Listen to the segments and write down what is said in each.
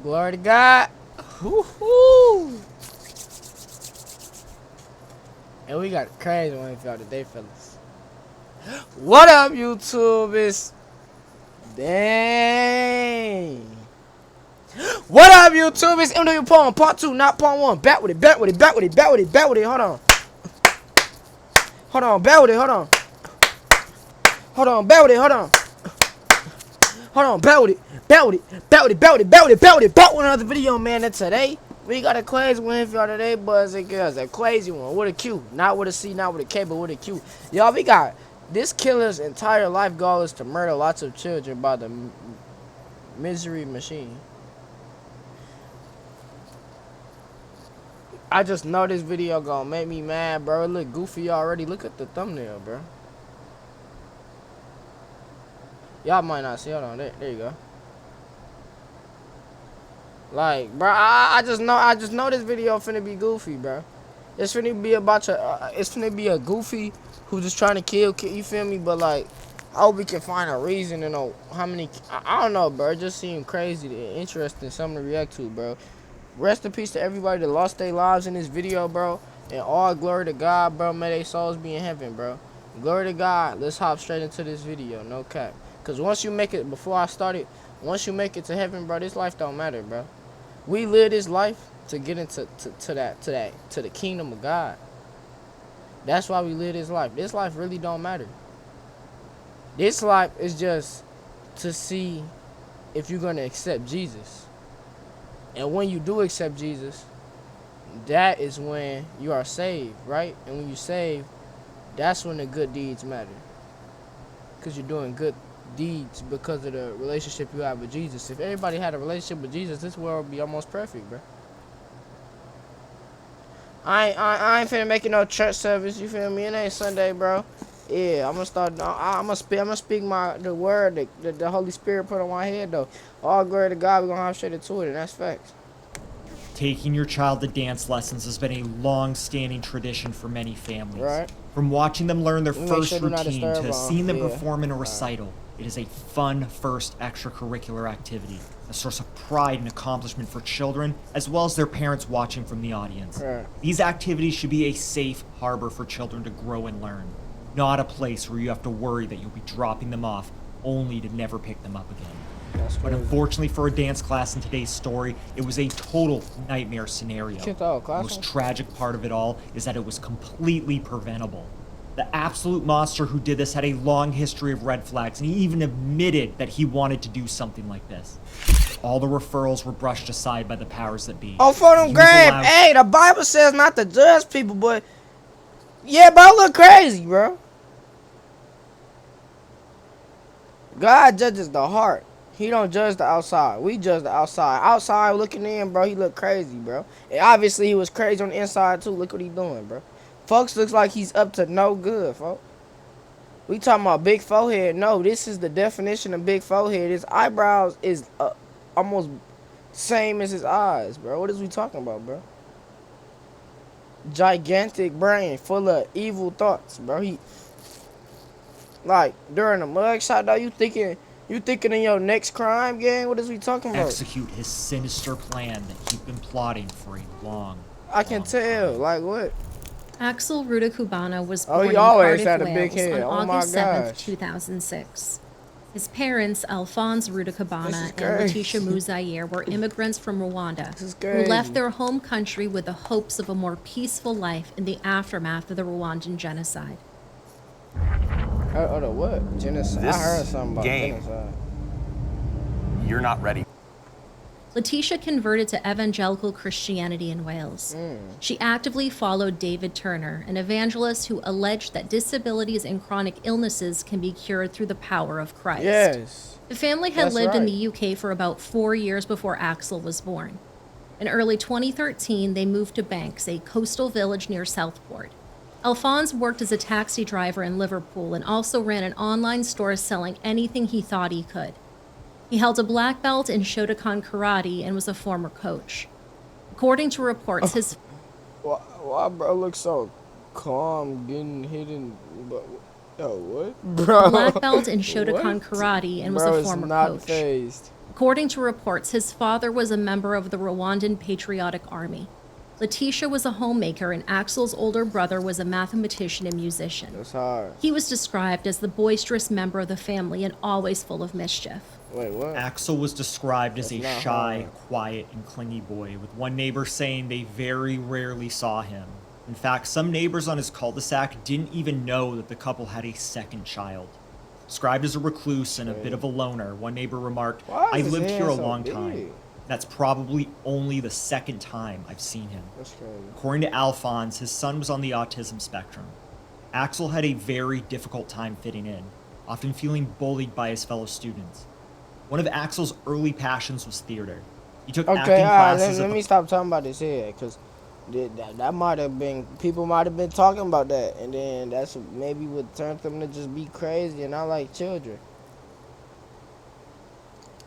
Glory to God. Woo-hoo. And we got a crazy one for y'all today, fellas. What up, YouTube? It's dang. What up, YouTube? It's MW Pawn, part 2, not part 1. Back with it, back with it, back with it, back with it, back with it. Hold on. Hold on, back with it, hold on. Hold on, back with it, hold on. Hold on, back with it, back with it, back with it, back with it, back with it, back with it, back with another video, man. And today, we got a crazy one for y'all today, boys and girls. A crazy one with a Q. Not with a C, not with a K, but with a Q. Y'all, we got this killer's entire life goal is to murder lots of children by the misery machine. I just know this video gonna make me mad, bro. It look goofy already. Look at the thumbnail, bro. Y'all might not see. Hold on. There you go. Like, bro, I just know this video finna be goofy, bro. It's finna be about it's finna be a goofy who just trying to kill, you feel me? But like, I hope we can find a reason to know how many. I don't know, bro. It just seemed crazy and interesting, something to react to, bro. Rest in peace to everybody that lost their lives in this video, bro. And all glory to God, bro. May their souls be in heaven, bro. Glory to God. Let's hop straight into this video, no cap. Cause once you make it, before I started, once you make it to heaven, bro, this life don't matter, bro. We live this life to get into to the kingdom of God. That's why we live this life. This life really don't matter. This life is just to see if you're gonna accept Jesus. And when you do accept Jesus, that is when you are saved, right? And when you save, that's when the good deeds matter. Because you're doing good deeds because of the relationship you have with Jesus. If everybody had a relationship with Jesus, this world would be almost perfect, bro. I ain't finna make it no church service, you feel me? It ain't Sunday, bro. Yeah, I'm gonna speak the word that the Holy Spirit put on my head, though. All glory to God, we're gonna hop straight into it, and that's facts. Taking your child to dance lessons has been a long-standing tradition for many families. Right. From watching them learn their first routine to seeing them yeah. perform in a recital, it is a fun first extracurricular activity, a source of pride and accomplishment for children, as well as their parents watching from the audience. Right. These activities should be a safe harbor for children to grow and learn, not a place where you have to worry that you'll be dropping them off only to never pick them up again. But unfortunately for a dance class in today's story, it was a total nightmare scenario. The most tragic part of it all is that it was completely preventable. The absolute monster who did this had a long history of red flags, and he even admitted that he wanted to do something like this. All the referrals were brushed aside by the powers that be. Oh, for them grave. Hey, the Bible says not to judge people, but yeah, bro, look crazy, bro. God judges the heart. He don't judge the outside. We judge the outside. Outside looking in, bro, he look crazy, bro. And obviously, he was crazy on the inside, too. Look what he doing, bro. Folks looks like he's up to no good, folks. We talking about big forehead. No, this is the definition of big forehead. His eyebrows is almost same as his eyes, bro. What is we talking about, bro? Gigantic brain full of evil thoughts, bro. He, like, during the mugshot, though, you thinking in your next crime, gang? What is we talking about? Execute his sinister plan that he'd been plotting for a long I can tell. time. Like what? Axel Rudakubana was born he always in had a Cardiff, big Wales head. on Oh my August 7th, gosh. 2006. His parents, Alphonse Rudakubana and crazy. Letitia Muzayer, were immigrants from Rwanda This is who crazy. left their home country with the hopes of a more peaceful life in the aftermath of the Rwandan genocide. Oh, the what? Genocide. I heard something about game. genocide. You're not ready. Letitia converted to evangelical Christianity in Wales. She actively followed David Turner, an evangelist who alleged that disabilities and chronic illnesses can be cured through the power of Christ. Yes. The family had That's lived in right. the UK for about 4 years before Axel was born. In early 2013, they moved to Banks, a coastal village near Southport. Alphonse worked as a taxi driver in Liverpool and also ran an online store selling anything he thought he could. He held a black belt in Shotokan karate and was a former coach. According to reports, his Why bro look so calm getting hidden? What? Bro. black belt in Shotokan karate and was Bro a is former not coach. phased. According to reports, his father was a member of the Rwandan Patriotic Army. Letitia was a homemaker, and Axel's older brother was a mathematician and musician. That's hard. He was described as the boisterous member of the family and always full of mischief. Wait, what? Axel was described as That's a not shy, hard. quiet, and clingy boy, with one neighbor saying they very rarely saw him. In fact, some neighbors on his cul-de-sac didn't even know that the couple had a second child. Described as a recluse and a bit of a loner, one neighbor remarked, Why is "I his lived hand here a so long big? time. That's probably only the second time I've seen him." That's crazy. According to Alphonse, his son was on the autism spectrum. Axel had a very difficult time fitting in, often feeling bullied by his fellow students. One of Axel's early passions was theater. He took Okay, acting all right, classes let at me the stop talking about this here, because that might have been, people might have been talking about that, and then that's maybe what turned them to just be crazy and not like children.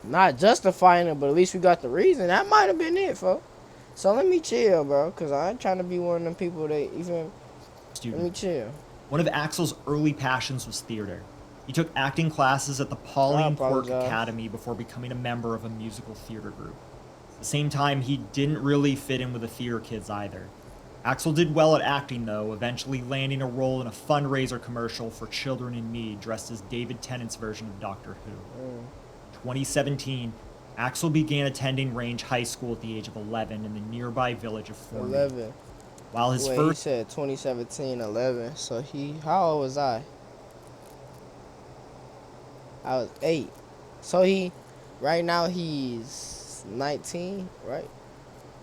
Not justifying it, but at least we got the reason. That might have been it, folks. So let me chill, bro, because I ain't trying to be one of them people that, you feel me? student. Let me chill. One of Axel's early passions was theater. He took acting classes at the Pauline Quirk apologize. Academy before becoming a member of a musical theater group. At the same time, he didn't really fit in with the theater kids either. Axel did well at acting, though, eventually landing a role in a fundraiser commercial for children in need dressed as David Tennant's version of Doctor Who. 2017, Axel began attending Range High School at the age of 11 in the nearby village of Foreman. 11. While his Wait, he first said 2017, 11. So how old was I? I was 8. So right now he's 19, right?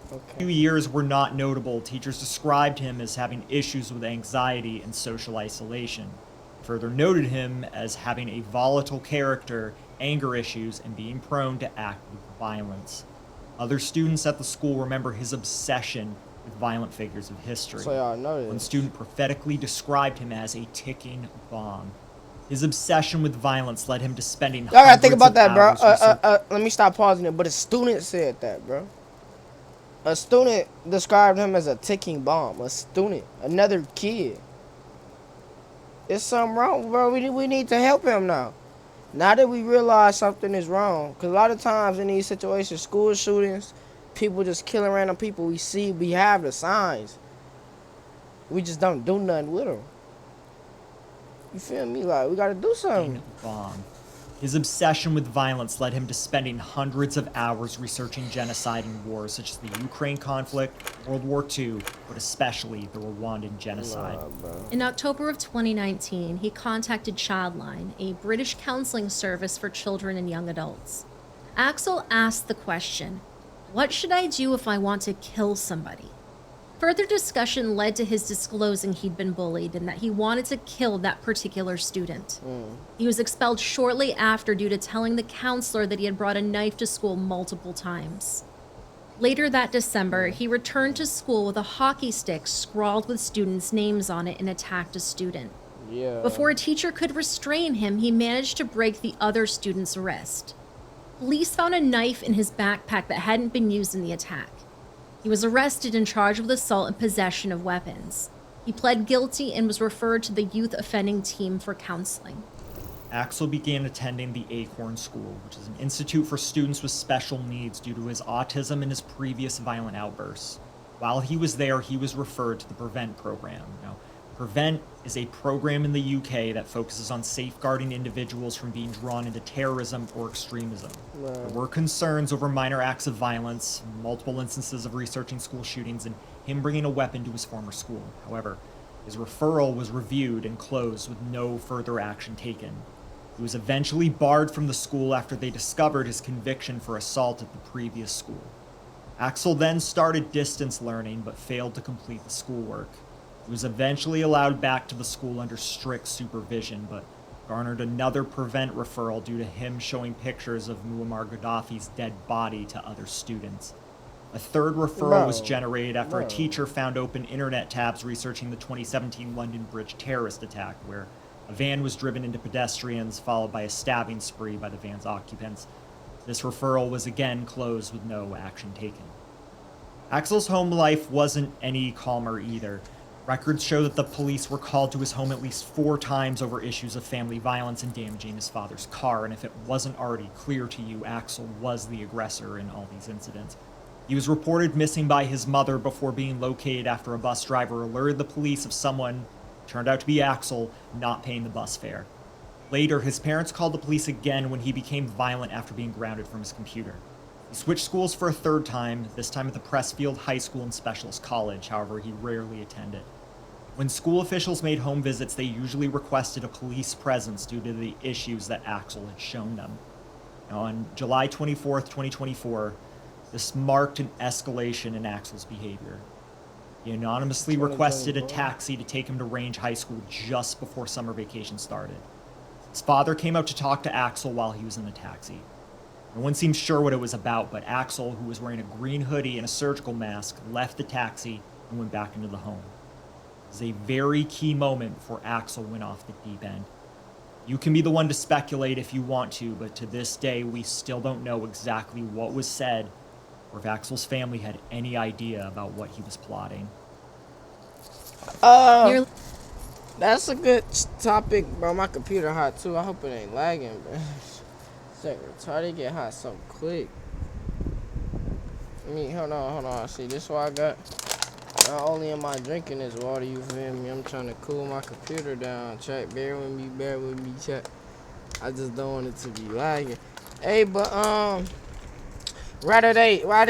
few Okay. years were not notable, teachers described him as having issues with anxiety and social isolation. Further noted him as having a volatile character, anger issues, and being prone to act with violence. Other students at the school remember his obsession with violent figures of history. So y'all know One this. student prophetically described him as a ticking bomb. His obsession with violence led him to spending Y'all gotta think hundreds about of that, bro. hours Let me stop pausing it. But a student said that, bro. A student described him as a ticking bomb. A student, another kid. It's something wrong, bro. We need to help him now. Now that we realize something is wrong, because a lot of times in these situations, school shootings, people just killing random people, we have the signs. We just don't do nothing with them. You feel me? Like, we gotta do something. bomb. His obsession with violence led him to spending hundreds of hours researching genocide and wars such as the Ukraine conflict, World War II, but especially the Rwandan genocide. Nah, bro. In October of 2019, he contacted Childline, a British counseling service for children and young adults. Axel asked the question, "What should I do if I want to kill somebody?" Further discussion led to his disclosing he'd been bullied and that he wanted to kill that particular student. He was expelled shortly after due to telling the counselor that he had brought a knife to school multiple times. Later that December, he returned to school with a hockey stick scrawled with students' names on it and attacked a student. Yeah. Before a teacher could restrain him, he managed to break the other student's wrist. Police found a knife in his backpack that hadn't been used in the attack. He was arrested and charged with assault and possession of weapons. He pled guilty and was referred to the youth offending team for counseling. Axel began attending the Acorn School, which is an institute for students with special needs due to his autism and his previous violent outbursts. While he was there, he was referred to the PREVENT program. Now, PREVENT is a program in the UK that focuses on safeguarding individuals from being drawn into terrorism or extremism. There were concerns over minor acts of violence, multiple instances of researching school shootings, and him bringing a weapon to his former school. However, his referral was reviewed and closed with no further action taken. He was eventually barred from the school after they discovered his conviction for assault at the previous school. Axel then started distance learning but failed to complete the schoolwork. He was eventually allowed back to the school under strict supervision, but garnered another PREVENT referral due to him showing pictures of Muammar Gaddafi's dead body to other students. A third referral was generated after a teacher found open internet tabs researching the 2017 London Bridge terrorist attack, where a van was driven into pedestrians, followed by a stabbing spree by the van's occupants. This referral was again closed with no action taken. Axel's home life wasn't any calmer either. Records show that the police were called to his home at least 4 times over issues of family violence and damaging his father's car, and if it wasn't already clear to you, Axel was the aggressor in all these incidents. He was reported missing by his mother before being located after a bus driver alerted the police of someone, turned out to be Axel, not paying the bus fare. Later, his parents called the police again when he became violent after being grounded from his computer. He switched schools for a 3rd time, this time at the Pressfield High School and Specialist College, however, he rarely attended. When school officials made home visits, they usually requested a police presence due to the issues that Axel had shown them. Now, on July 24th, 2024, this marked an escalation in Axel's behavior. He anonymously requested a taxi to take him to Range High School just before summer vacation started. His father came out to talk to Axel while he was in the taxi. No one seemed sure what it was about, but Axel, who was wearing a green hoodie and a surgical mask, left the taxi and went back into the home. It was a very key moment before Axel went off the deep end. You can be the one to speculate if you want to, but to this day, we still don't know exactly what was said or if Axel's family had any idea about what he was plotting. That's a good topic, bro. My computer hot too. I hope it ain't lagging, bro. It's hard to get hot so quick. Hold on. See, this is what I got. Not only am I drinking this water, you feel me? I'm trying to cool my computer down. Chat, bear with me, chat. I just don't want it to be lagging. Hey, but rather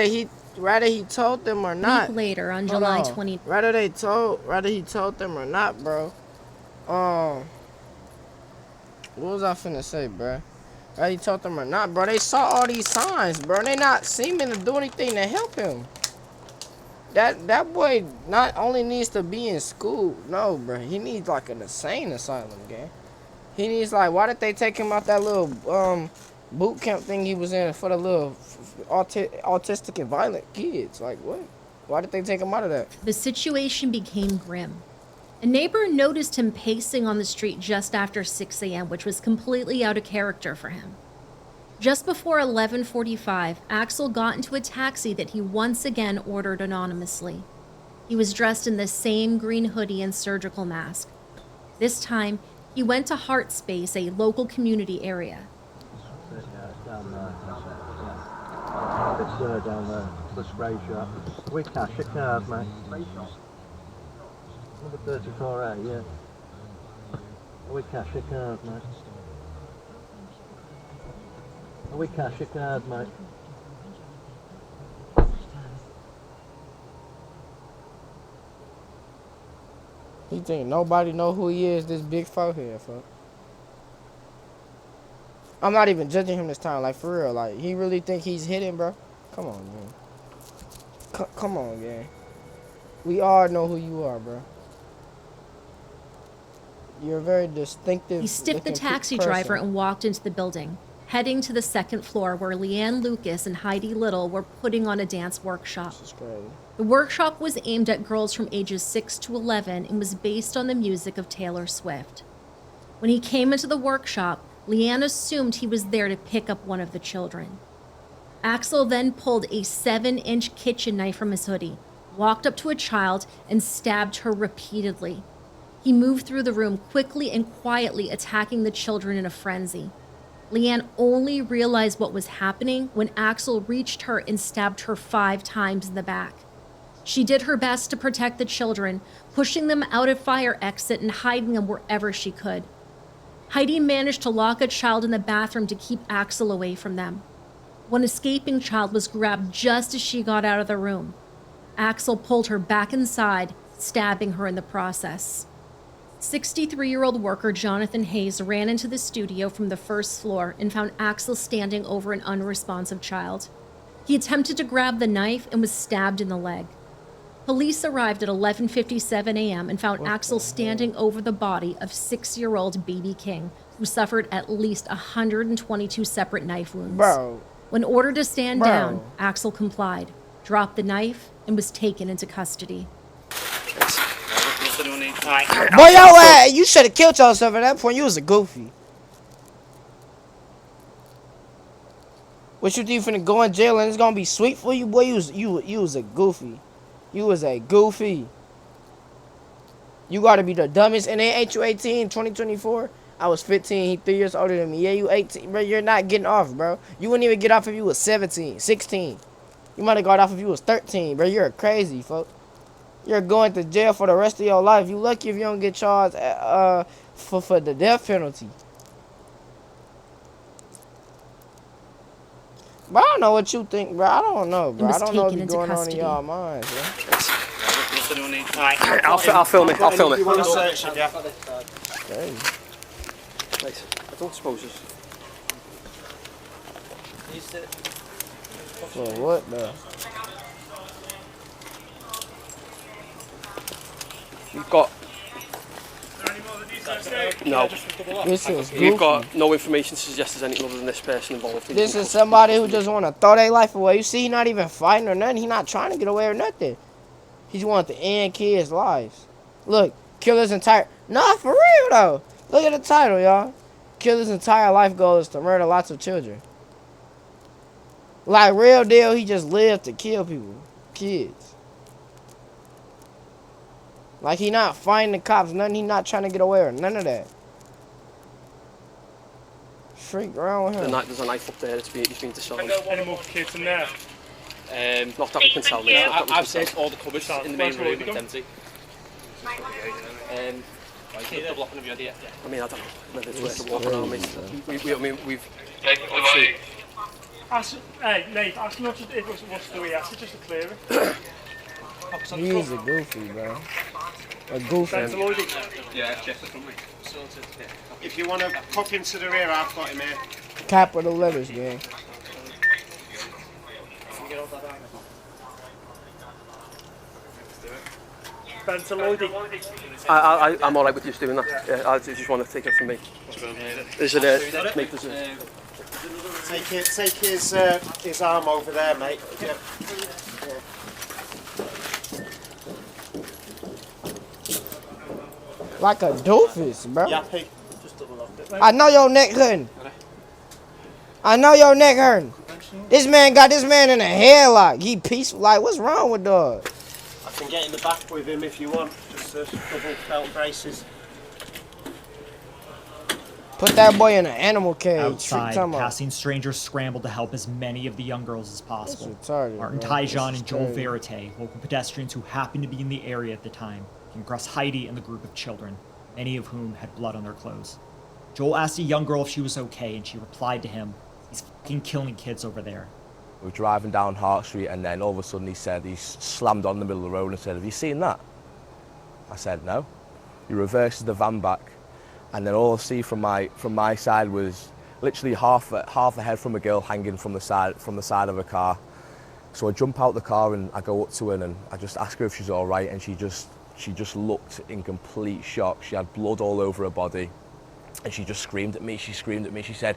he told them or not. Week later, on July 20. Rather he told them or not, bro. What was I finna say, bro? Rather he told them or not, bro. They saw all these signs, bro. They not seeming to do anything to help him. That boy not only needs to be in school, no, bro. He needs like an insane asylum, gang. He needs like, why did they take him out that little boot camp thing he was in for the little autistic and violent kids? Like, what? Why did they take him out of that? The situation became grim. A neighbor noticed him pacing on the street just after 6 a.m., which was completely out of character for him. Just before 11:45, Axel got into a taxi that he once again ordered anonymously. He was dressed in the same green hoodie and surgical mask. This time, he went to Heart Space, a local community area. It's down there. It's down there. The spray shop. We cash it card, mate. Number 34A, yeah. We cash it card, mate. We cash your card, mate. He think nobody know who he is, this big forehead, fuck. I'm not even judging him this time, like, for real. Like, he really think he's hidden, bro? Come on, man. Come on, gang. We all know who you are, bro. You're a very distinctive. He stiffed the taxi driver and walked into the building, heading to the 2nd floor where Leanne Lucas and Heidi Little were putting on a dance workshop. The workshop was aimed at girls from ages 6 to 11 and was based on the music of Taylor Swift. When he came into the workshop, Leanne assumed he was there to pick up one of the children. Axel then pulled a 7-inch kitchen knife from his hoodie, walked up to a child, and stabbed her repeatedly. He moved through the room quickly and quietly, attacking the children in a frenzy. Leanne only realized what was happening when Axel reached her and stabbed her 5 times in the back. She did her best to protect the children, pushing them out a fire exit and hiding them wherever she could. Heidi managed to lock a child in the bathroom to keep Axel away from them. One escaping child was grabbed just as she got out of the room. Axel pulled her back inside, stabbing her in the process. 63-year-old worker Jonathan Hayes ran into the studio from the 1st floor and found Axel standing over an unresponsive child. He attempted to grab the knife and was stabbed in the leg. Police arrived at 11:57 a.m. and found Axel standing over the body of 6-year-old baby King, who suffered at least 122 separate knife wounds. Bro. When ordered to stand down, Axel complied, dropped the knife, and was taken into custody. Boy, you should have killed yourself at that point. You was a goofy. What you think you finna go in jail and it's gonna be sweet for you? Boy, you was a goofy. You was a goofy. You gotta be the dumbest. And then ain't you 18, 2024? I was 15, he 3 years older than me. Yeah, you 18, bro. You're not getting off, bro. You wouldn't even get off if you was 17, 16. You might have got off if you was 13, bro. You're crazy, folks. You're going to jail for the rest of your life. You lucky if you don't get charged for the death penalty. But I don't know what you think, bro. I don't know, bro. I don't know what's going on in y'all minds, bro. I'll film it. I'll film it. You want to search it, yeah? Crazy. Nice. I don't suppose it's... For what, though? You've got... No. This is goofy. You've got no information to suggest there's anything other than this person involved. This is somebody who just want to throw their life away. You see, he not even fighting or nothing. He not trying to get away or nothing. He just want to end kids' lives. Look, kill his entire... Nah, for real, though. Look at the title, y'all. Kill his entire life goal is to murder lots of children. Like, real deal, he just lived to kill people. Kids. Like, he not fighting the cops, nothing. He not trying to get away or none of that. Freak around with him. There's a knife up there that's been disarmed. Any more kids in there? Not that we can tell. I've said all the cupboards in the main room are empty. Double up on the idea. I mean, I don't know whether it's worth walking on, mate. We've... Hey, Nate, ask not just what's the way, ask it just to clear it. He's a goofy, bro. A goofy. Yeah, check the front, mate. If you want to pop into the rear, I've got him here. Capital letters, gang. I'm alright with you doing that. Yeah, I just want to take it from me. Is it mate, there's a... Take his arm over there, mate. Yeah. Like a doofus, bro. Yappy. Just double lock it. I know your neck hurting. I know your neck hurting. This man got this man in a headlock. He peaceful. Like, what's wrong with dog? I can get in the back with him if you want. Just double belt braces. Put that boy in an animal cage. Outside, passing strangers scrambled to help as many of the young girls as possible. Retarded, Martin bro. Tyjon This and is Joel crazy. Verite, local pedestrians who happened to be in the area at the time, came across Heidi and the group of children, many of whom had blood on their clothes. Joel asked a young girl if she was okay, and she replied to him, "He's fucking killing kids over there." We were driving down Hart Street, and then all of a sudden he slammed on the middle of the road and said, "Have you seen that?" I said, "No." He reverses the van back, and then all I see from my side was literally half a head from a girl hanging from the side of a car. So I jump out the car and I go up to her and I just ask her if she's all right, and she just looked in complete shock. She had blood all over her body, and she just screamed at me. She said,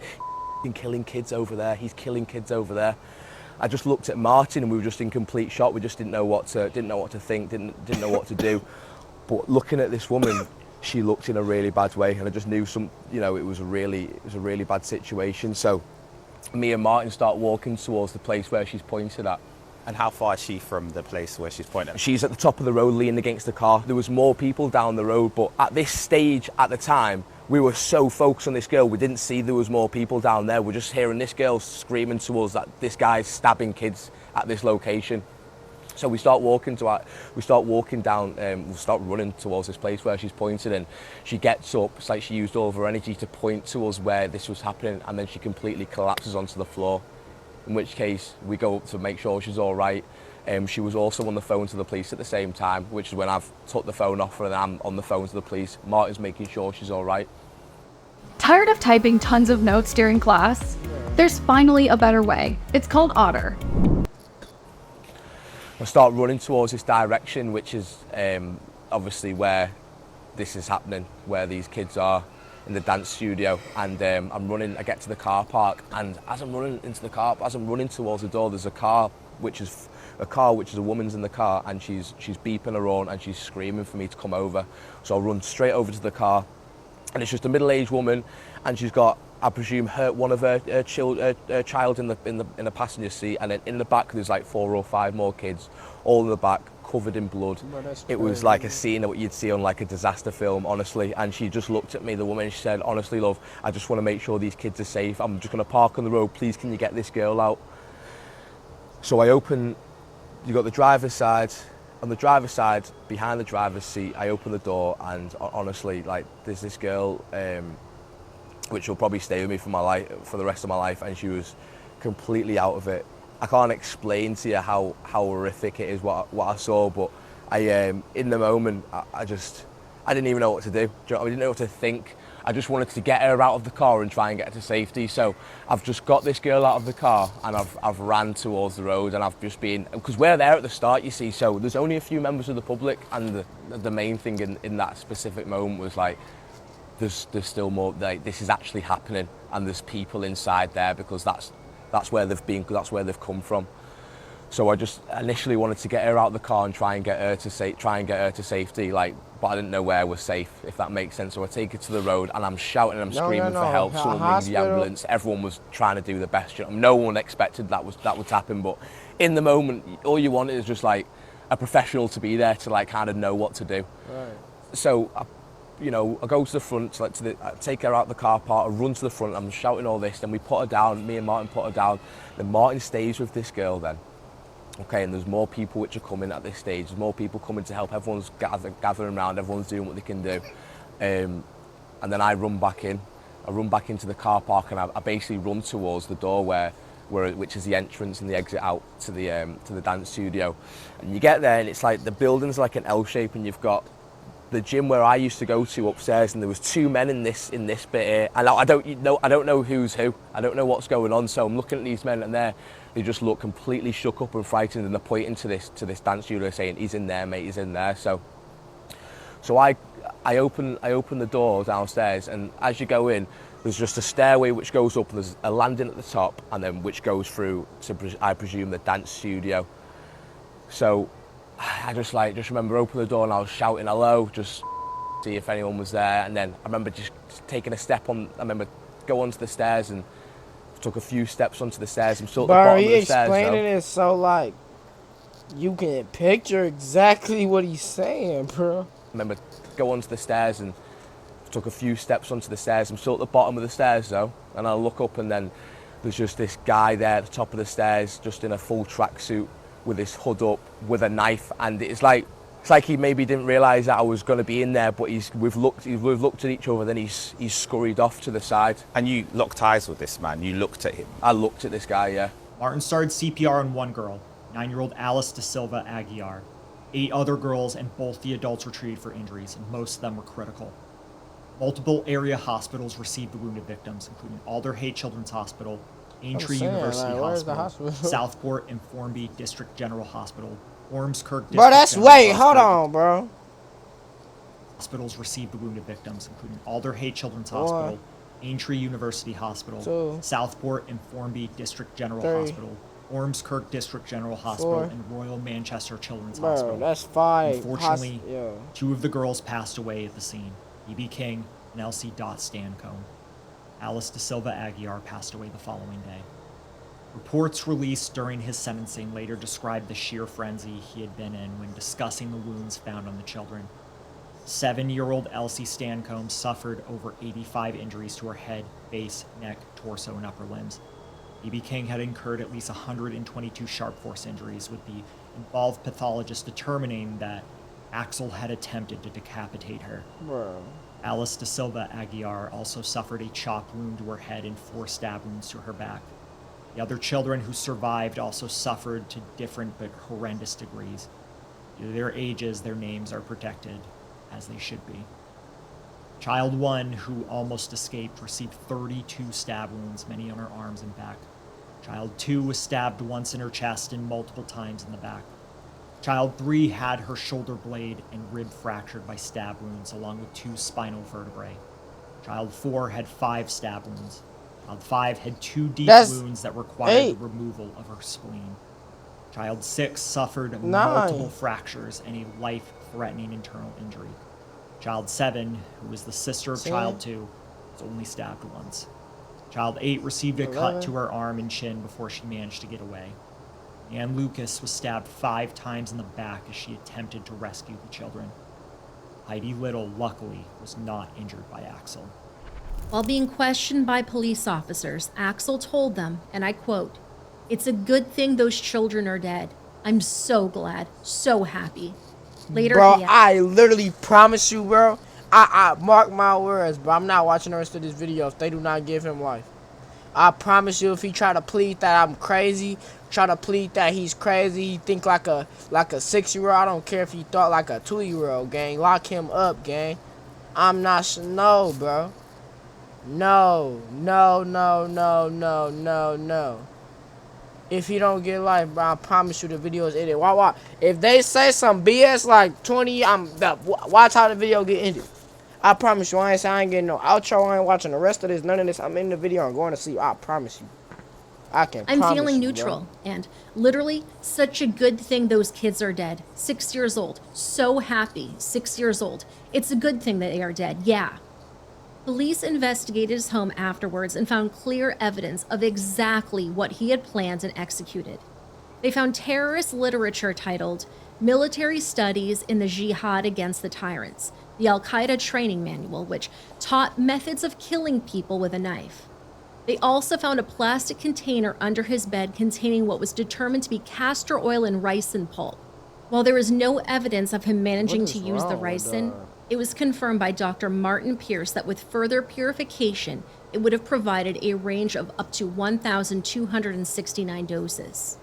"He's killing kids over there. He's killing kids over there." I just looked at Martin and we were just in complete shock. We just didn't know what to think, didn't know what to do. But looking at this woman, she looked in a really bad way, and I just knew it was a really bad situation. So me and Martin start walking towards the place where she's pointed at. And how far is she from the place where she's pointing? She's at the top of the road leaning against the car. There was more people down the road, but at this stage at the time, we were so focused on this girl, we didn't see there was more people down there. We're just hearing this girl screaming to us that this guy's stabbing kids at this location. So we start running towards this place where she's pointed, and she gets up. It's like she used all of her energy to point to us where this was happening, and then she completely collapses onto the floor, in which case we go up to make sure she's all right. She was also on the phone to the police at the same time, which is when I've took the phone off her and I'm on the phone to the police. Martin's making sure she's all right. Tired of typing tons of notes during class? There's finally a better way. It's called Otter. I start running towards this direction, which is obviously where this is happening, where these kids are in the dance studio. And I'm running, I get to the car park, and as I'm running towards the door, there's a car which is a woman's in the car, and she's beeping her horn and she's screaming for me to come over. So I run straight over to the car, and it's just a middle-aged woman, and she's got I presume hurt one of her child in the passenger seat, and then in the back there's like 4 or 5 more kids, all in the back, covered in blood. It was like a scene of what you'd see on like a disaster film, honestly. And she just looked at me, the woman, and she said, honestly, love, I just want to make sure these kids are safe. I'm just going to park on the road. Please, can you get this girl out? So I open, you got the driver's side. On the driver's side, behind the driver's seat, I open the door, and honestly, like, there's this girl, which will probably stay with me for the rest of my life, and she was completely out of it. I can't explain to you how horrific it is what I saw, but in the moment, I didn't even know what to do. I didn't know what to think. I just wanted to get her out of the car and try and get her to safety. So I've just got this girl out of the car, and I've ran towards the road, and I've just been, because we're there at the start, you see, so there's only a few members of the public, and the main thing in that specific moment was like, there's still more, like, this is actually happening, and there's people inside there, because that's where they've been, that's where they've come from. So I just initially wanted to get her out of the car and try and get her to safety, like, but I didn't know where was safe, if that makes sense. So I take her to the road, and I'm shouting, and I'm screaming for help. Someone rings the ambulance. Everyone was trying to do the best. No one expected that would happen, but in the moment, all you want is just like a professional to be there to like kind of know what to do. Right. So I go to the front, I take her out of the car park, I run to the front, I'm shouting all this, then we put her down, me and Martin put her down, then Martin stays with this girl then. Okay, and there's more people which are coming at this stage, there's more people coming to help, everyone's gathering around, everyone's doing what they can do. And then I run back into the car park, and I basically run towards the door which is the entrance and the exit out to the dance studio. And you get there, and it's like the building's like an L shape, and you've got the gym where I used to go to upstairs, and there was 2 men in this bit here, and I don't know who's who. I don't know what's going on. So I'm looking at these men, and they just look completely shook up and frightened, and they're pointing to this dance studio, saying, "He's in there, mate. He's in there." So I open the door downstairs, and as you go in, there's just a stairway which goes up, and there's a landing at the top, and then which goes through to, I presume, the dance studio. So I just remember opening the door, and I was shouting hello, just see if anyone was there. And then I remember just taking a step on. I remember go onto the stairs, and took a few steps onto the stairs. I'm still at the bottom of the stairs. Bro, he explaining it so like you can picture exactly what he's saying, bro. I remember go onto the stairs, and took a few steps onto the stairs. I'm still at the bottom of the stairs though, and I look up, and then there's just this guy there at the top of the stairs, just in a full tracksuit, with his hood up, with a knife, and it's like he maybe didn't realise that I was going to be in there, but we've looked at each other, then he's scurried off to the side. And you locked eyes with this man? You looked at him? I looked at this guy, yeah. Martin started CPR on one girl, 9-year-old Alice Da Silva Aguiar. 8 other girls, and both the adults were treated for injuries, and most of them were critical. Multiple area hospitals received the wounded victims, including Alder Hey Children's Hospital, Aintree University Hospital, Southport and Formby District General Hospital, Ormskirk District Hold on, bro. Hospitals received the wounded victims, including Alder Hey Children's Hospital, Aintree University Hospital, Southport and Formby District General Hospital, Ormskirk District General Hospital, and Royal Manchester Children's Hospital. That's 5. Unfortunately, 2 of the girls passed away at the scene, E.B. King and Elsie Stancombe. Alice Da Silva Aguiar passed away the following day. Reports released during his sentencing later described the sheer frenzy he had been in when discussing the wounds found on the children. 7-year-old Elsie Stancombe suffered over 85 injuries to her head, face, neck, torso, and upper limbs. E.B. King had incurred at least 122 sharp force injuries, with the involved pathologist determining that Axel had attempted to decapitate her. Bro. Alice Da Silva Aguiar also suffered a chop wound to her head and 4 stab wounds to her back. The other children who survived also suffered to different but horrendous degrees. Due to their ages, their names are protected, as they should be. Child 1, who almost escaped, received 32 stab wounds, many on her arms and back. Child 2 was stabbed once in her chest and multiple times in the back. Child 3 had her shoulder blade and rib fractured by stab wounds, along with 2 spinal vertebrae. Child 4 had 5 stab wounds. Child 5 had 2 deep wounds that required the removal of her spleen. Child 6 suffered multiple fractures and a life-threatening internal injury. Child 7, who was the sister of Child 2, was only stabbed once. Child 8 received a 11. cut to her arm and chin before she managed to get away. Ann Lucas was stabbed 5 times in the back as she attempted to rescue the children. Heidi Little, luckily, was not injured by Axel. While being questioned by police officers, Axel told them, and I quote, "It's a good thing those children are dead. I'm so glad, so happy." Later, Bro, he I literally promise you, bro. I mark my words, bro. I'm not watching the rest of this video if they do not give him life. I promise you, if he try to plead that I'm crazy, try to plead that he's crazy, he think like a 6-year-old. I don't care if he thought like a 2-year-old, gang. Lock him up, gang. I'm not no, bro. No. If he don't get life, bro, I promise you the video is ended. Why? If they say some BS like 20, watch how the video get ended. I promise you, I ain't getting no outro. I ain't watching the rest of this. None of this. I'm in the video. I'm going to sleep. I promise you. I can. I'm promise feeling you, neutral, bro. and literally such a good thing those kids are dead. 6 years old. So happy. 6 years old. It's a good thing that they are dead. Yeah. Police investigated his home afterwards and found clear evidence of exactly what he had planned and executed. They found terrorist literature titled Military Studies in the Jihad Against the Tyrants, the Al-Qaeda training manual, which taught methods of killing people with a knife. They also found a plastic container under his bed containing what was determined to be castor oil and ricin pulp. While there was no evidence of him managing to use the ricin, it was confirmed by Dr. Martin Pierce that with further purification, it would have provided a range of up to 1,269 doses.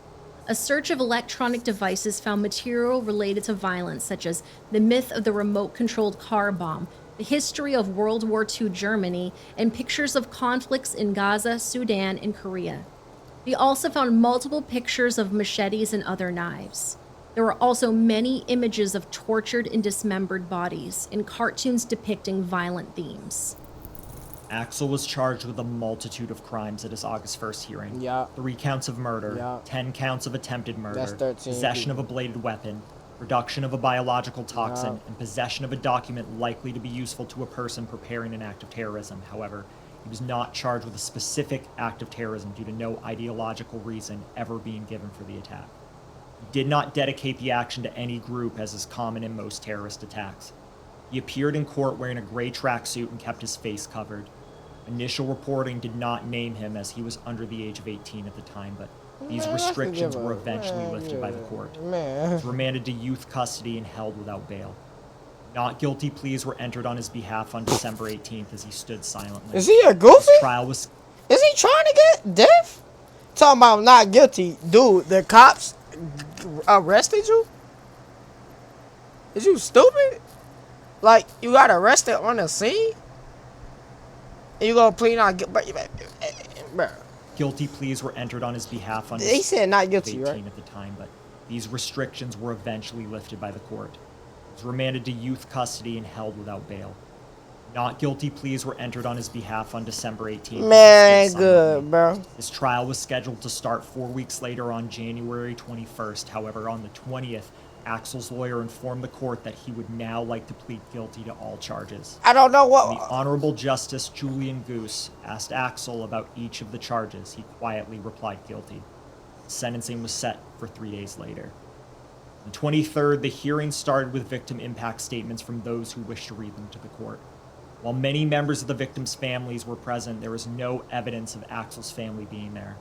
A search of electronic devices found material related to violence, such as the myth of the remote-controlled car bomb, the history of World War II Germany, and pictures of conflicts in Gaza, Sudan, and Korea. They also found multiple pictures of machetes and other knives. There were also many images of tortured and dismembered bodies and cartoons depicting violent themes. Axel was charged with a multitude of crimes at his August 1st hearing. Yeah. 3 counts of murder, Yeah. 10 counts of attempted That's murder, 13 possession people. of a bladed weapon, production of a biological toxin, Yeah. and possession of a document likely to be useful to a person preparing an act of terrorism. However, he was not charged with a specific act of terrorism due to no ideological reason ever being given for the attack. He did not dedicate the action to any group, as is common in most terrorist attacks. He appeared in court wearing a gray tracksuit and kept his face covered. Initial reporting did not name him as he was under the age of 18 at the time, but these restrictions were eventually lifted by the court. He was remanded to youth custody and held without bail. Not guilty pleas were entered on his behalf on December 18th as he stood silently. Is he a goofy? His trial was... Is he trying to get death? Talking about not guilty. Dude, the cops arrested you? Is you stupid? Like, you got arrested on the scene? And you gonna plead not guilty? Bro. Guilty pleas were entered on his behalf on He said not guilty, 18 right? at the time, but these restrictions were eventually lifted by the court. He was remanded to youth custody and held without bail. Not guilty pleas were entered on his behalf on December 18th. Man, good, bro. His trial was scheduled to start 4 weeks later on January 21st. However, on the 20th, Axel's lawyer informed the court that he would now like to plead guilty to all charges. I don't know what... When the Honorable Justice Julian Goose asked Axel about each of the charges, he quietly replied guilty. Sentencing was set for 3 days later. On the 23rd, the hearing started with victim impact statements from those who wished to read them to the court. While many members of the victims' families were present, there was no evidence of Axel's family being there.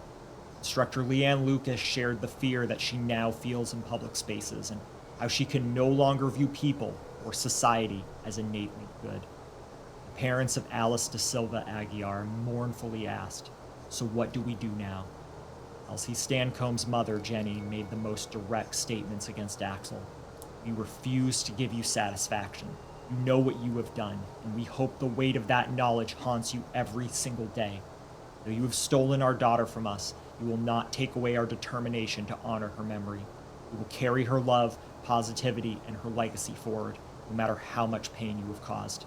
Instructor Leanne Lucas shared the fear that she now feels in public spaces and how she can no longer view people or society as innately good. The parents of Alice Da Silva Aguiar mournfully asked, "So what do we do now?" Elsie Stancombe's mother, Jenny, made the most direct statements against Axel. "We refuse to give you satisfaction. You know what you have done, and we hope the weight of that knowledge haunts you every single day. Though you have stolen our daughter from us, you will not take away our determination to honor her memory. We will carry her love, positivity, and her legacy forward, no matter how much pain you have caused."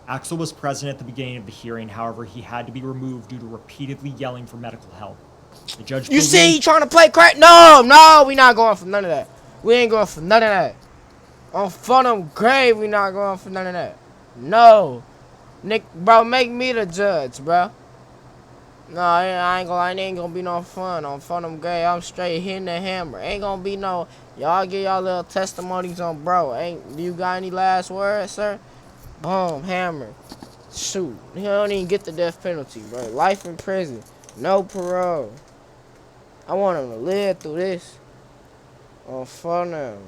Axel was present at the beginning of the hearing. However, he had to be removed due to repeatedly yelling for medical help. The judge You see he trying to play crack? No, we not going for none of that. We ain't going for none of that. On front of grave, we not going for none of that. No. Nick, bro, make me the judge, bro. No, I ain't gonna lie, it ain't gonna be no fun. On Fun them Gray, I'm straight hitting the hammer. Ain't gonna be no, y'all get y'all little testimonies on bro. Do you got any last words, sir? Boom, hammer. Shoot, he don't even get the death penalty, bro. Life in prison, no parole. I want him to live through this. On Fun them.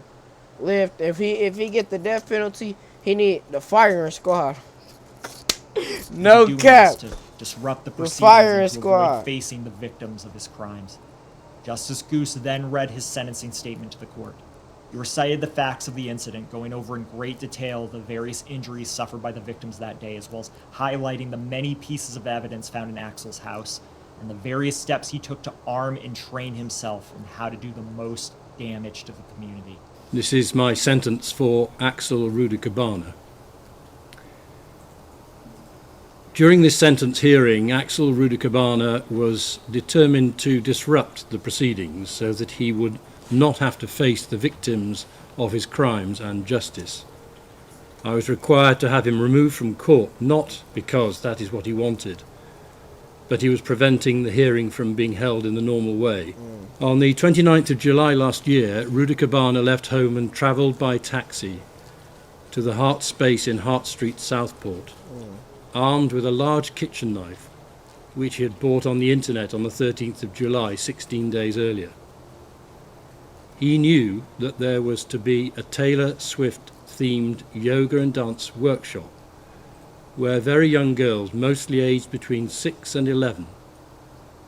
Live, if he get the death penalty, he need the firing squad. No Doing cap. this to disrupt the The proceedings firing and to squad. avoid facing the victims of his crimes. Justice Goose then read his sentencing statement to the court. He recited the facts of the incident, going over in great detail the various injuries suffered by the victims that day, as well as highlighting the many pieces of evidence found in Axel's house and the various steps he took to arm and train himself in how to do the most damage to the community. This is my sentence for Axel Rudicabana. During this sentence hearing, Axel Rudicabana was determined to disrupt the proceedings so that he would not have to face the victims of his crimes and justice. I was required to have him removed from court, not because that is what he wanted, but he was preventing the hearing from being held in the normal way. On the 29th of July last year, Rudicabana left home and travelled by taxi to the Hart Space in Hart Street, Southport, armed with a large kitchen knife, which he had bought on the internet on the 13th of July, 16 days earlier. He knew that there was to be a Taylor Swift-themed yoga and dance workshop where very young girls, mostly aged between 6 and 11,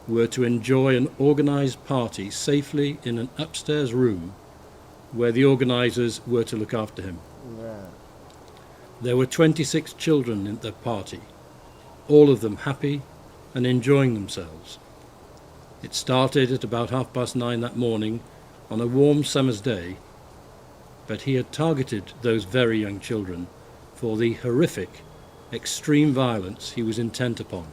were to enjoy an organised party safely in an upstairs room where the organisers were to look after him. Yeah. There were 26 children at the party, all of them happy and enjoying themselves. It started at about 9:30 that morning on a warm summer's day, but he had targeted those very young children for the horrific, extreme violence he was intent upon.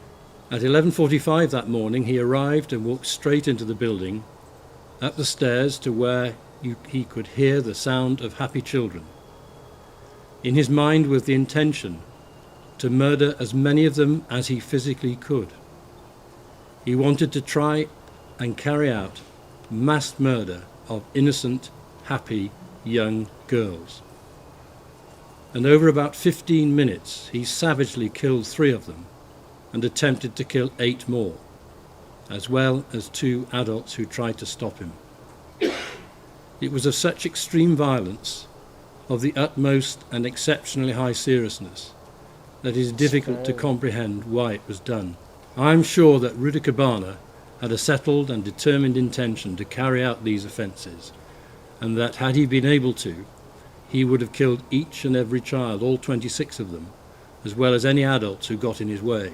At 11:45 that morning he arrived and walked straight into the building, up the stairs to where he could hear the sound of happy children. In his mind was the intention to murder as many of them as he physically could. He wanted to try and carry out mass murder of innocent, happy young girls. And over about 15 minutes he savagely killed 3 of them and attempted to kill 8 more, as well as 2 adults who tried to stop him. It was of such extreme violence, of the utmost and exceptionally high seriousness, that it is difficult to comprehend why it was done. I am sure that Rudicabana had a settled and determined intention to carry out these offences, and that had he been able to, he would have killed each and every child, all 26 of them, as well as any adults who got in his way.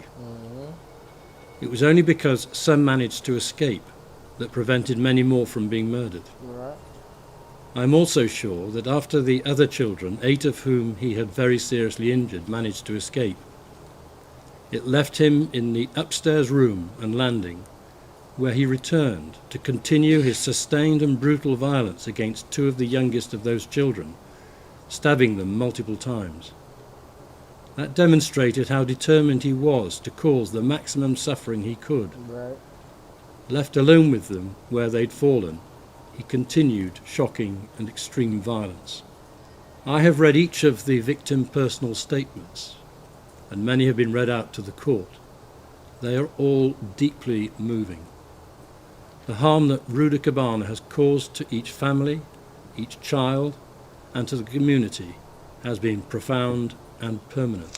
It was only because some managed to escape that prevented many more from being murdered. Right. I am also sure that after the other children, 8 of whom he had very seriously injured, managed to escape, it left him in the upstairs room and landing, where he returned to continue his sustained and brutal violence against 2 of the youngest of those children, stabbing them multiple times. That demonstrated how determined he was to cause the maximum suffering he could. Right. Left alone with them where they'd fallen, he continued shocking and extreme violence. I have read each of the victim personal statements, and many have been read out to the court. They are all deeply moving. The harm that Rudicabana has caused to each family, each child, and to the community has been profound and permanent.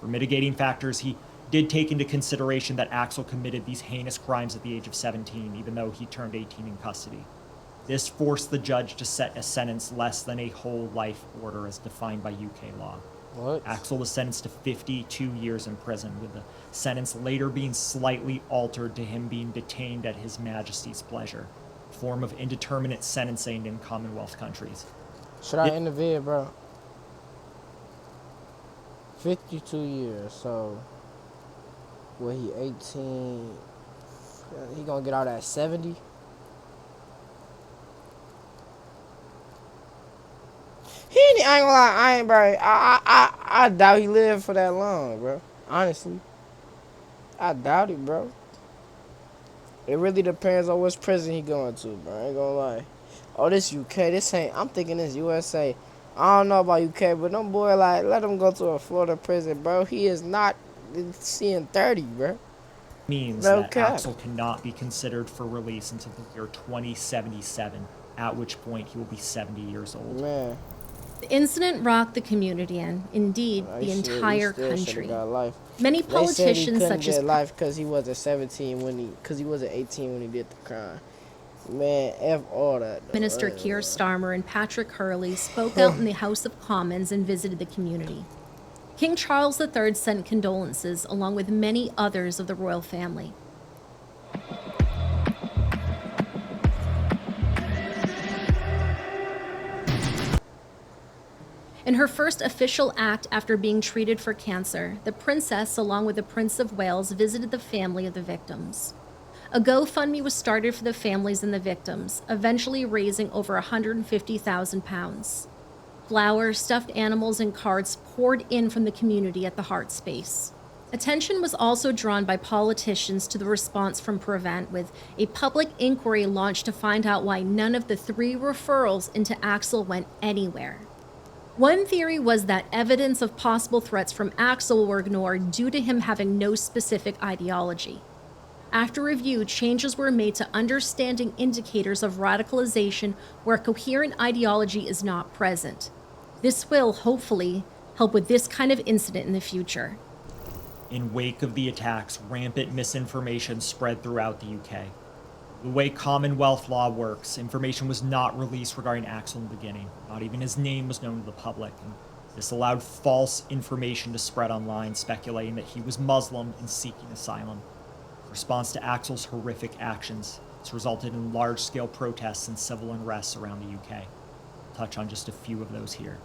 For mitigating factors, he did take into consideration that Axel committed these heinous crimes at the age of 17, even though he turned 18 in custody. This forced the judge to set a sentence less than a whole life order as defined by UK law. What? Axel was sentenced to 52 years in prison, with the sentence later being slightly altered to him being detained at His Majesty's pleasure, a form of indeterminate sentencing in Commonwealth countries. Should I end the vid, bro? 52 years, so what, he 18, he gonna get out at 70? I ain't gonna lie, bro. I doubt he lived for that long, bro. Honestly, I doubt it, bro. It really depends on which prison he going to, bro. I ain't gonna lie. Oh, this UK. This ain't. I'm thinking this USA. I don't know about UK, but them boy, like, let him go to a Florida prison, bro. He is not seeing 30, bro. Means No that cap. Axel cannot be considered for release until the year 2077, at which point he will be 70 years old. Man. The incident rocked the community and, indeed, the entire country. Many politicians, such as life because he wasn't 17 because he wasn't 18 when he did the crime. Man, F all that. Though. Minister Keir Starmer and Patrick Hurley spoke out in the House of Commons and visited the community. King Charles III sent condolences along with many others of the royal family. In her first official act after being treated for cancer, the princess, along with the Prince of Wales, visited the family of the victims. A GoFundMe was started for the families and the victims, eventually raising over £150,000. Flowers, stuffed animals, and cards poured in from the community at the Heart Space. Attention was also drawn by politicians to the response from Prevent, with a public inquiry launched to find out why none of the 3 referrals into Axel went anywhere. One theory was that evidence of possible threats from Axel were ignored due to him having no specific ideology. After review, changes were made to understanding indicators of radicalization where coherent ideology is not present. This will, hopefully, help with this kind of incident in the future. In wake of the attacks, rampant misinformation spread throughout the UK. The way Commonwealth law works, information was not released regarding Axel in the beginning. Not even his name was known to the public. And this allowed false information to spread online, speculating that he was Muslim and seeking asylum. In response to Axel's horrific actions, this resulted in large-scale protests and civil unrest around the UK. I'll touch on just a few of those here.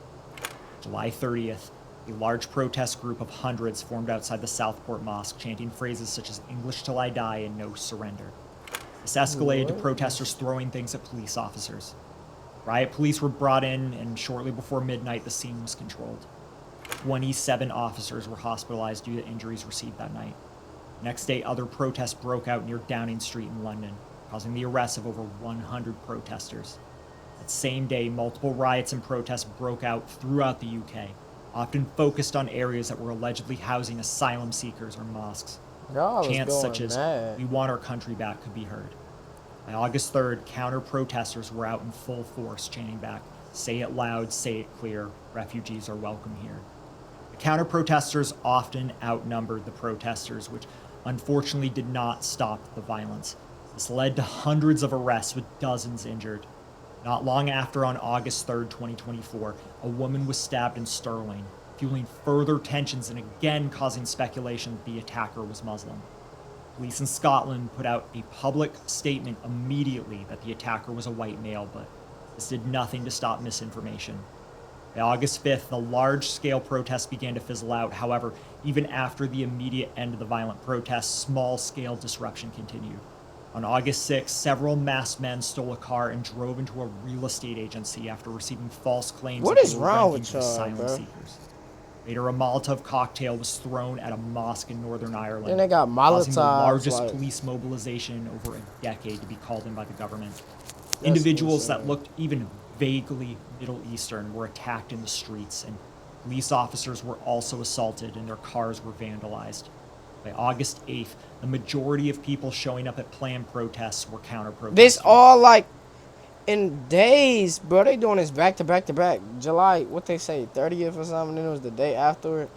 July 30th, a large protest group of hundreds formed outside the Southport Mosque, chanting phrases such as "English till I die" and "No surrender." This escalated to protesters throwing things at police officers. Riot police were brought in, and shortly before midnight, the scene was controlled. 27 officers were hospitalized due to injuries received that night. The next day, other protests broke out near Downing Street in London, causing the arrest of over 100 protesters. That same day, multiple riots and protests broke out throughout the UK, often focused on areas that were allegedly housing asylum seekers or mosques. Chants such as "We want our country back" could be heard. By August 3rd, counter-protesters were out in full force, chanting back, "Say it loud, say it clear, refugees are welcome here." The counter-protesters often outnumbered the protesters, which unfortunately did not stop the violence. This led to hundreds of arrests with dozens injured. Not long after, on August 3rd, 2024, a woman was stabbed in Stirling, fueling further tensions and again causing speculation that the attacker was Muslim. Police in Scotland put out a public statement immediately that the attacker was a white male, but this did nothing to stop misinformation. By August 5th, the large-scale protests began to fizzle out. However, even after the immediate end of the violent protests, small-scale disruption continued. On August 6th, several masked men stole a car and drove into a real estate agency after receiving false claims What that is they were wrong renting with to y'all, asylum bro? seekers. Later, a Molotov cocktail was thrown at a mosque in Northern Ireland, Then they got causing the Molotovs, largest like- police mobilization in over a decade to be called in by the government. Individuals that looked even vaguely Middle Eastern were attacked in the streets, and police officers were also assaulted and their cars were vandalized. By August 8th, the majority of people showing up at planned protests were counter-protesters. This all like in days, bro. They doing this back to back to back. July, what they say, 30th or something. Then it was the day after.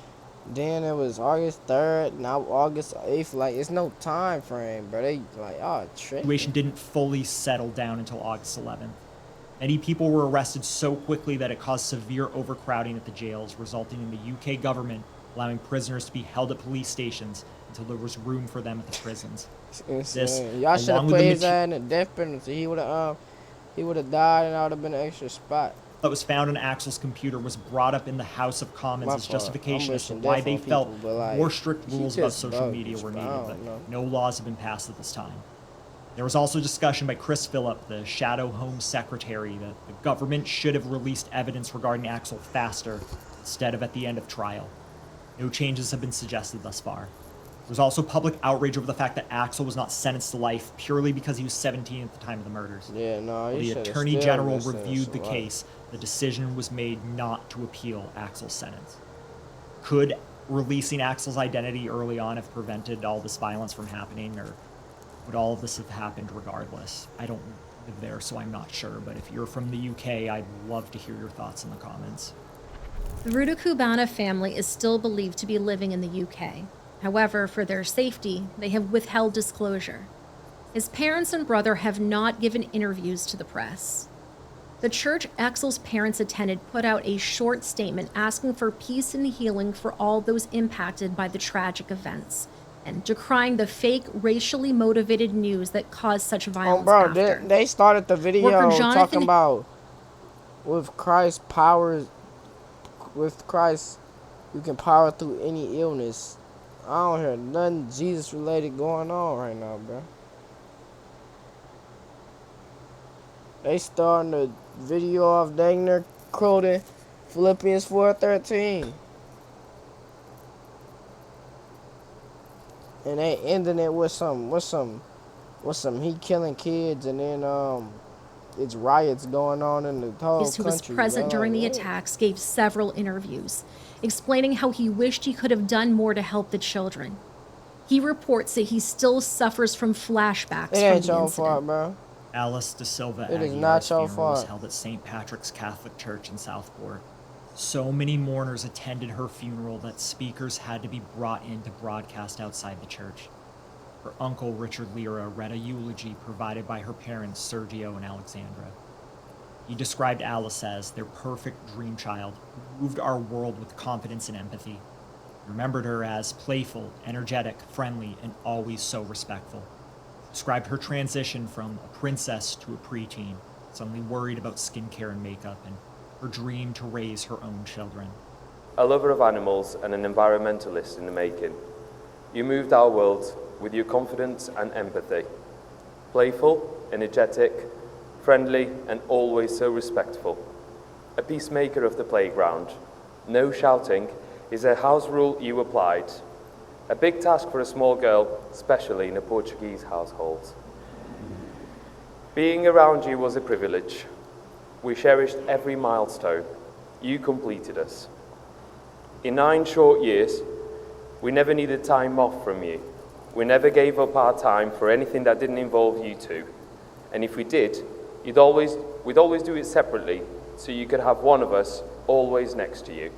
Then it was August 3rd. Now August 8th. Like, it's no time frame, bro. They like, oh, trick. The situation didn't fully settle down until August 11th. Many people were arrested so quickly that it caused severe overcrowding at the jails, resulting in the UK government allowing prisoners to be held at police stations until there was room for them at the prisons. This, y'all should have along with put the his ass in the death penalty. He would have died, and I would have been an extra spot. that was found on Axel's computer was brought up in the House of Commons My as fault. justification I'm as to wishing why death they on felt people, but, like, more strict he rules about just social bogus, media were bro. needed, I but don't know. no laws have been passed at this time. There was also discussion by Chris Phillip, the Shadow Home Secretary, that the government should have released evidence regarding Axel faster instead of at the end of trial. No changes have been suggested thus far. There was also public outrage over the fact that Axel was not sentenced to life purely because he was 17 at the time of the murders. Yeah, no, While the Attorney General reviewed the case, the decision was made not to appeal Axel's sentence. Could releasing Axel's identity early on have prevented all this violence from happening, or would all of this have happened regardless? I don't live there, so I'm not sure, but if you're from the UK, I'd love to hear your thoughts in the comments. The Rudakubana family is still believed to be living in the UK. However, for their safety, they have withheld disclosure. His parents and brother have not given interviews to the press. The church Axel's parents attended put out a short statement asking for peace and healing for all those impacted by the tragic events, and decrying the fake, racially motivated news that caused such violence. Oh, bro, after. they started the video talking about with Christ's powers, with Christ, you can power through any illness. I don't hear nothing Jesus related going on right now, bro. They starting the video off dang near quoting Philippians 4:13. And they ending it with some he killing kids, and then it's riots going on in the whole country. Who was present during the attacks gave several interviews, explaining how he wished he could have done more to help the children. He reports that he still suffers from flashbacks It ain't from the your incident. fault, bro. Alice De Silva It is not your funeral was fault. held at St. Patrick's Catholic Church in Southport. So many mourners attended her funeral that speakers had to be brought in to broadcast outside the church. Her uncle, Richard Lira, read a eulogy provided by her parents, Sergio and Alexandra. He described Alice as their perfect dream child who moved our world with confidence and empathy. He remembered her as playful, energetic, friendly, and always so respectful. Described her transition from a princess to a preteen, suddenly worried about skincare and makeup, and her dream to raise her own children. A lover of animals and an environmentalist in the making, you moved our world with your confidence and empathy. Playful, energetic, friendly, and always so respectful. A peacemaker of the playground. No shouting is a house rule you applied. A big task for a small girl, especially in a Portuguese household. Being around you was a privilege. We cherished every milestone. You completed us. In 9 short years, we never needed time off from you. We never gave up our time for anything that didn't involve you two. And if we did, we'd always do it separately, so you could have one of us always next to you.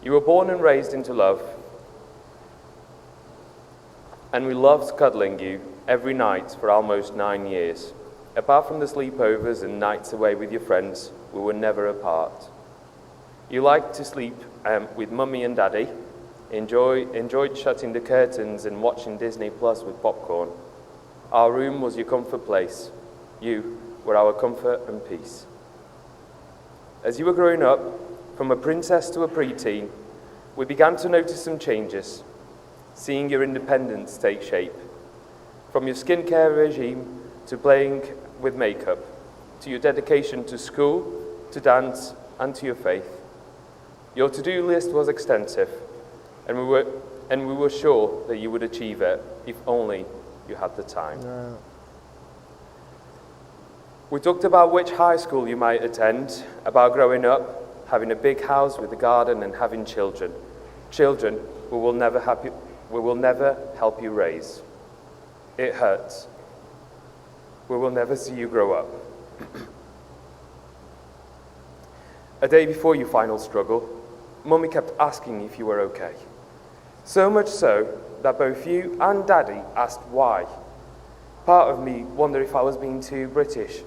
You were born and raised into love, and we loved cuddling you every night for almost 9 years. Apart from the sleepovers and nights away with your friends, we were never apart. You liked to sleep with Mummy and Daddy, enjoyed shutting the curtains and watching Disney Plus with popcorn. Our room was your comfort place. You were our comfort and peace. As you were growing up, from a princess to a preteen, we began to notice some changes, seeing your independence take shape. From your skincare regime to playing with makeup, to your dedication to school, to dance, and to your faith. Your to-do list was extensive, and we were sure that you would achieve it if only you had the time. Yeah. We talked about which high school you might attend, about growing up, having a big house with a garden, and having children. Children we will never help you raise. It hurts. We will never see you grow up. A day before your final struggle, Mummy kept asking if you were okay. So much so that both you and Daddy asked why. Part of me wondered if I was being too British,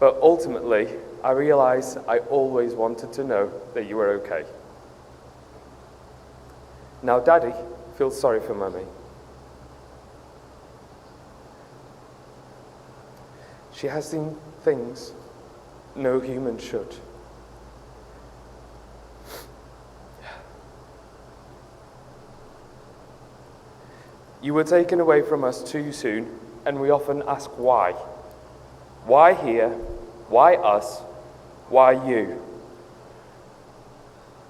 but ultimately I realized I always wanted to know that you were okay. Now Daddy feels sorry for Mummy. She has seen things no human should. You were taken away from us too soon, and we often ask why. Why here? Why us? Why you?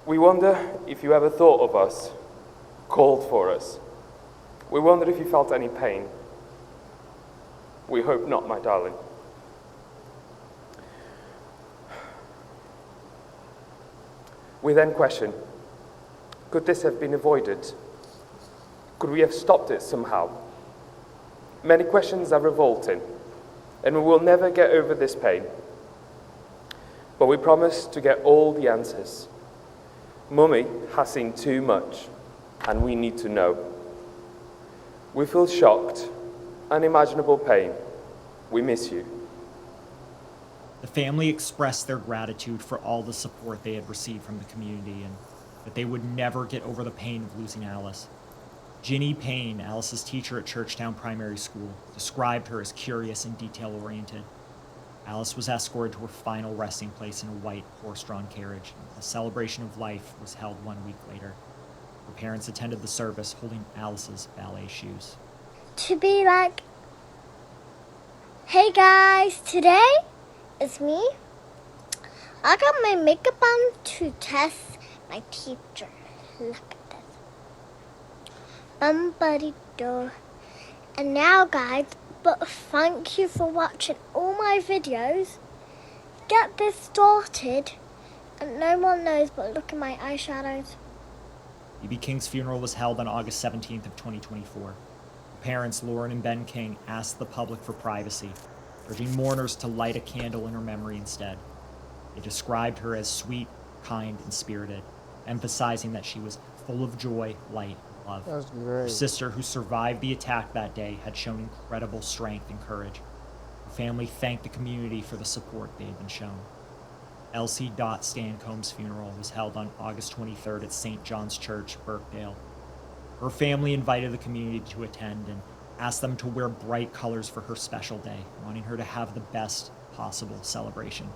We wonder if you ever thought of us, called for us. We wondered if you felt any pain. We hope not, my darling. We then questioned, could this have been avoided? Could we have stopped it somehow? Many questions are revolting, and we will never get over this pain. But we promise to get all the answers. Mummy has seen too much, and we need to know. We feel shocked, unimaginable pain. We miss you. The family expressed their gratitude for all the support they had received from the community and that they would never get over the pain of losing Alice. Ginny Payne, Alice's teacher at Churchtown Primary School, described her as curious and detail-oriented. Alice was escorted to her final resting place in a white, horse-drawn carriage. A celebration of life was held 1 week later. Her parents attended the service holding Alice's ballet shoes. To be like, hey guys, today it's me. I got my makeup on to test my teacher. Look at this. Buddy door. And now guys, but thank you for watching all my videos. Get this started and no one knows, but look at my eyeshadows. B.B. King's funeral was held on August 17th of 2024. Her parents, Lauren and Ben King, asked the public for privacy, urging mourners to light a candle in her memory instead. They described her as sweet, kind, and spirited, emphasizing that she was full of joy, light, and love. That's great. Her sister, who survived the attack that day, had shown incredible strength and courage. Her family thanked the community for the support they had been shown. Elsie Dot Stancombe's funeral was held on August 23rd at St. John's Church, Birkdale. Her family invited the community to attend and asked them to wear bright colors for her special day, wanting her to have the best possible celebration.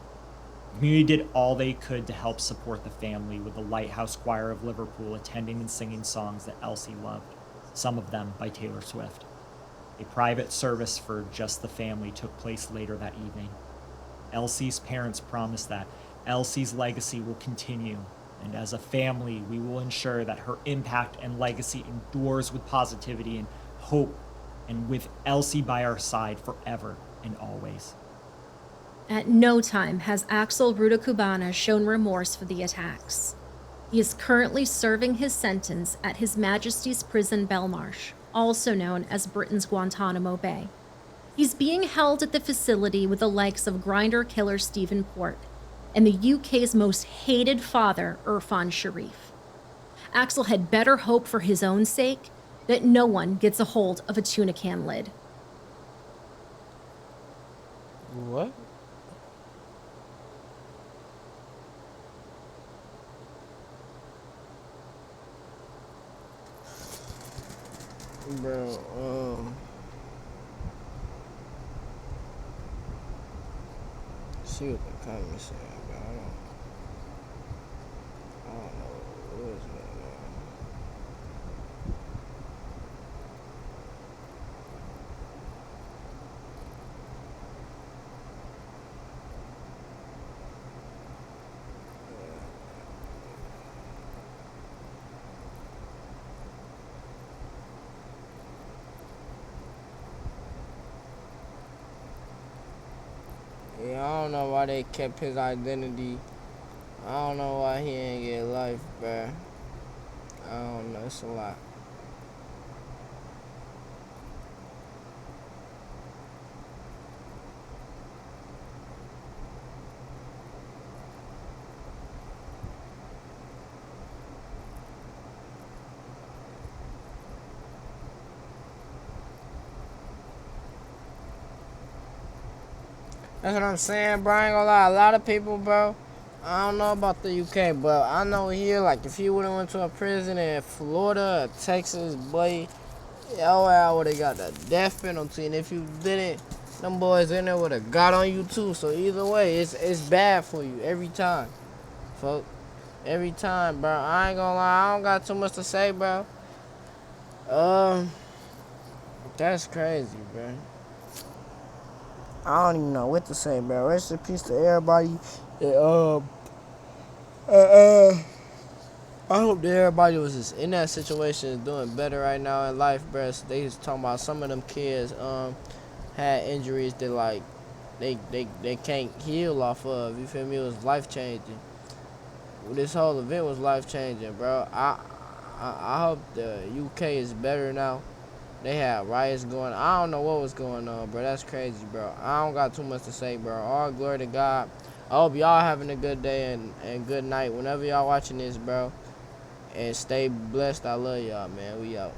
The community did all they could to help support the family, with the Lighthouse Choir of Liverpool attending and singing songs that Elsie loved, some of them by Taylor Swift. A private service for just the family took place later that evening. Elsie's parents promised that Elsie's legacy will continue, and as a family, we will ensure that her impact and legacy endures with positivity and hope, and with Elsie by our side forever and always. At no time has Axel Rudakubana shown remorse for the attacks. He is currently serving his sentence at His Majesty's Prison Belmarsh, also known as Britain's Guantanamo Bay. He's being held at the facility with the likes of grinder killer Stephen Port and the UK's most hated father, Irfan Sharif. Axel had better hope for his own sake that no one gets a hold of a tuna can lid. What? Bro, see what the comments say, bro. I don't know what is going on. Yeah, I don't know why they kept his identity. I don't know why he ain't get life, bruh. I don't know, it's a lot. That's what I'm saying, bro. I ain't gonna lie. A lot of people, bro, I don't know about the UK, but I know here, like, if you would've went to a prison in Florida or Texas, boy, yo, I would've got the death penalty. And if you didn't, them boys in there would've got on you too. So either way, it's bad for you every time, folks. Every time, bro. I ain't gonna lie. I don't got too much to say, bro. That's crazy, bro. I don't even know what to say, bro. Rest in peace to everybody. I I hope that everybody was just in that situation doing better right now in life, bruh. They was talking about some of them kids had injuries that like they can't heal off of. You feel me? It was life changing. This whole event was life changing, bro. I hope the UK is better now. They had riots going. I don't know what was going on, bro. That's crazy, bro. I don't got too much to say, bro. All glory to God. I hope y'all having a good day and good night whenever y'all watching this, bro. And stay blessed. I love y'all, man. We out.